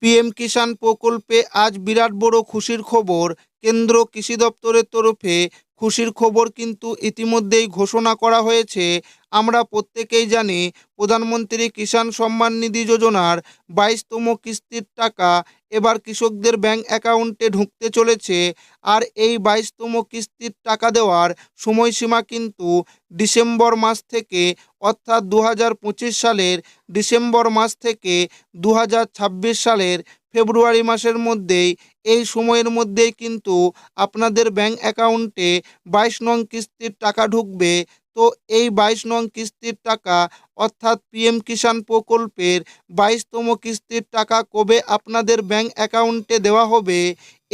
PM কিষাণ প্রকল্পে আজ বিরাট বড় খুশির খবর। কেন্দ্র কৃষি দপ্তরের তরফে খুশির খবর কিন্তু ইতিমধ্যেই ঘোষণা করা হয়েছে। আমরা প্রত্যেকেই জানি প্রধানমন্ত্রী কিষাণ সম্মান নিধি যোজনার 22তম কিস্তির টাকা এবার কৃষকদের ব্যাংক অ্যাকাউন্টে ঢুকতে চলেছে। আর এই 22তম কিস্তির টাকা দেওয়ার সময়সীমা কিন্তু ডিসেম্বর মাস থেকে, অর্থাৎ 2025 সালের ডিসেম্বর মাস থেকে 2026 সালের ফেব্রুয়ারি মাসের মধ্যেই, এই সময়ের মধ্যেই কিন্তু আপনাদের ব্যাংক অ্যাকাউন্টে 22 নং কিস্তির টাকা ঢুকবে। তো এই 22 নং কিস্তির টাকা, অর্থাৎ পিএম কিষাণ প্রকল্পের 22তম কিস্তির টাকা কবে আপনাদের ব্যাংক অ্যাকাউন্টে দেওয়া হবে,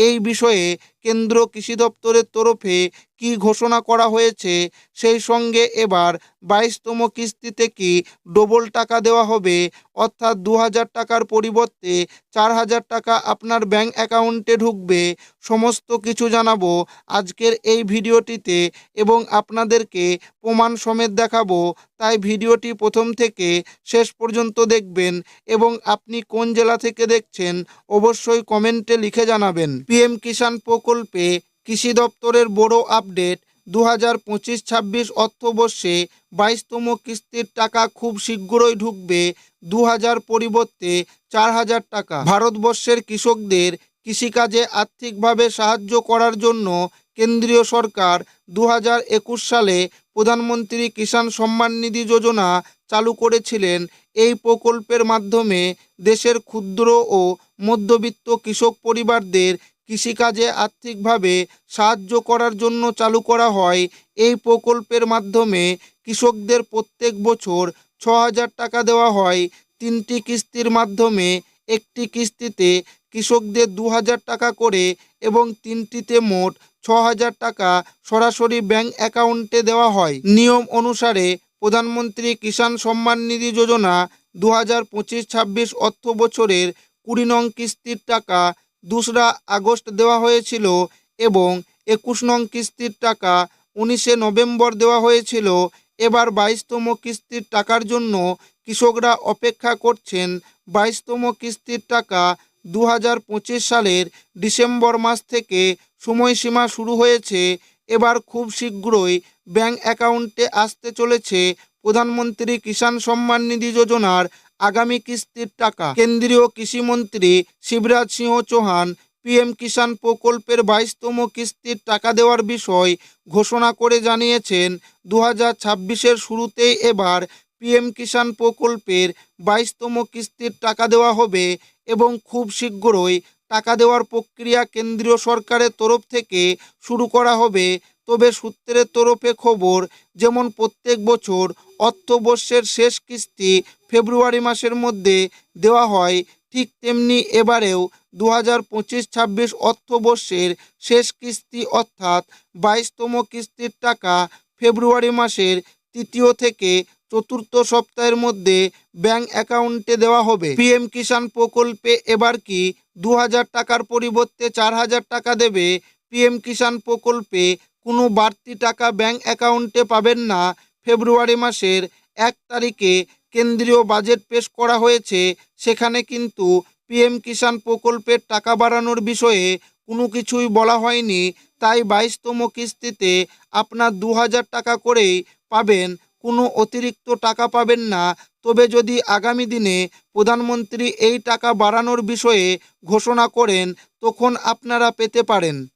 এই বিষয়ে কেন্দ্র কৃষি দপ্তরের তরফে কি ঘোষণা করা হয়েছে, সেই সঙ্গে এবার 22তম কিস্তিতে কি ডবল টাকা দেওয়া হবে, অর্থাৎ 2000 টাকার পরিবর্তে 4000 টাকা আপনার ব্যাংক অ্যাকাউন্টে ঢুকবে, সমস্ত কিছু জানাবো আজকের এই ভিডিওটিতে এবং আপনাদেরকে প্রমাণ সমেত দেখাবো। তাই ভিডিওটি প্রথম থেকে শেষ পর্যন্ত দেখবেন এবং আপনি কোন জেলা থেকে দেখছেন অবশ্যই কমেন্টে লিখে জানাবেন। পিএম কিষাণ প্রকল্পে কৃষি দপ্তরের বড় আপডেট। 2025-26 অর্থবর্ষে 22তম কিস্তির টাকা খুব শীঘ্রই ঢুকবে 2000 পরিবর্তে 4000 টাকা। ভারতবর্ষের কৃষকদের কৃষিকাজে আর্থিকভাবে সাহায্য করার জন্য কেন্দ্রীয় সরকার 2021 সালে প্রধানমন্ত্রী কিষাণ সম্মান নিধি যোজনা চালু করেছিলেন। এই প্রকল্পের মাধ্যমে দেশের ক্ষুদ্র ও মধ্যবিত্ত কৃষক পরিবারদের কৃষিকাজে আর্থিকভাবে সাহায্য করার জন্য চালু করা হয়। এই প্রকল্পের মাধ্যমে কৃষকদের প্রত্যেক বছর 6000 টাকা দেওয়া হয় 3টি কিস্তির মাধ্যমে। একটি কিস্তিতে কৃষকদের 2000 টাকা করে এবং 3টিতে মোট 6000 টাকা সরাসরি ব্যাংক অ্যাকাউন্টে দেওয়া হয়। নিয়ম অনুসারে প্রধানমন্ত্রী কিষাণ সম্মান নিধি যোজনা 2025-26 অর্থ বছরের 20 নং কিস্তির টাকা 2রা আগস্ট দেওয়া হয়েছিল এবং 21 নং কিস্তির টাকা 19শে নভেম্বর দেওয়া হয়েছিল। এবার 22তম কিস্তির টাকার জন্য কৃষকরা অপেক্ষা করছেন। 22তম কিস্তির টাকা 2025 সালের ডিসেম্বর মাস থেকে সময়সীমা শুরু হয়েছে। এবার খুব শীঘ্রই ব্যাংক অ্যাকাউন্টে আসতে চলেছে প্রধানমন্ত্রী কিষাণ সম্মান নিধি যোজনার আগামী কিস্তির টাকা। কেন্দ্রীয় কৃষিমন্ত্রী শিবরাজ সিংহ চৌহান পিএম কিষাণ প্রকল্পের 22তম কিস্তির টাকা দেওয়ার বিষয় ঘোষণা করে জানিয়েছেন, 2026-এর শুরুতেই এবার পিএম কিষাণ প্রকল্পের 22তম কিস্তির টাকা দেওয়া হবে এবং খুব শীঘ্রই টাকা দেওয়ার প্রক্রিয়া কেন্দ্রীয় সরকারের তরফ থেকে শুরু করা হবে। তবে সূত্রের তরফে খবর, যেমন প্রত্যেক বছর অর্থবর্ষের শেষ কিস্তি ফেব্রুয়ারি মাসের মধ্যে দেওয়া হয়, ঠিক তেমনি এবারেও 2025-26 অর্থবর্ষের শেষ কিস্তি অর্থাৎ 22তম কিস্তির টাকা ফেব্রুয়ারি মাসের 3য় থেকে 4র্থ সপ্তাহের মধ্যে ব্যাংক অ্যাকাউন্টে দেওয়া হবে। পিএম কিষাণ প্রকল্পে এবার কি 2000 টাকার পরিবর্তে 4000 টাকা দেবে? পিএম কিষাণ প্রকল্পে কোনো বাড়তি টাকা ব্যাংক অ্যাকাউন্টে পাবেন না। ফেব্রুয়ারি মাসের 1 তারিখে কেন্দ্রীয় বাজেট পেশ করা হয়েছে, সেখানে কিন্তু পিএম কিষাণ প্রকল্পের টাকা বাড়ানোর বিষয়ে কোনো কিছুই বলা হয়নি। তাই 22তম কিস্তিতে আপনার 2000 টাকা করেই পাবেন, কোনো অতিরিক্ত টাকা পাবেন না। তবে যদি আগামী দিনে প্রধানমন্ত্রী এই টাকা বাড়ানোর বিষয়ে ঘোষণা করেন, তখন আপনারা পেতে পারেন।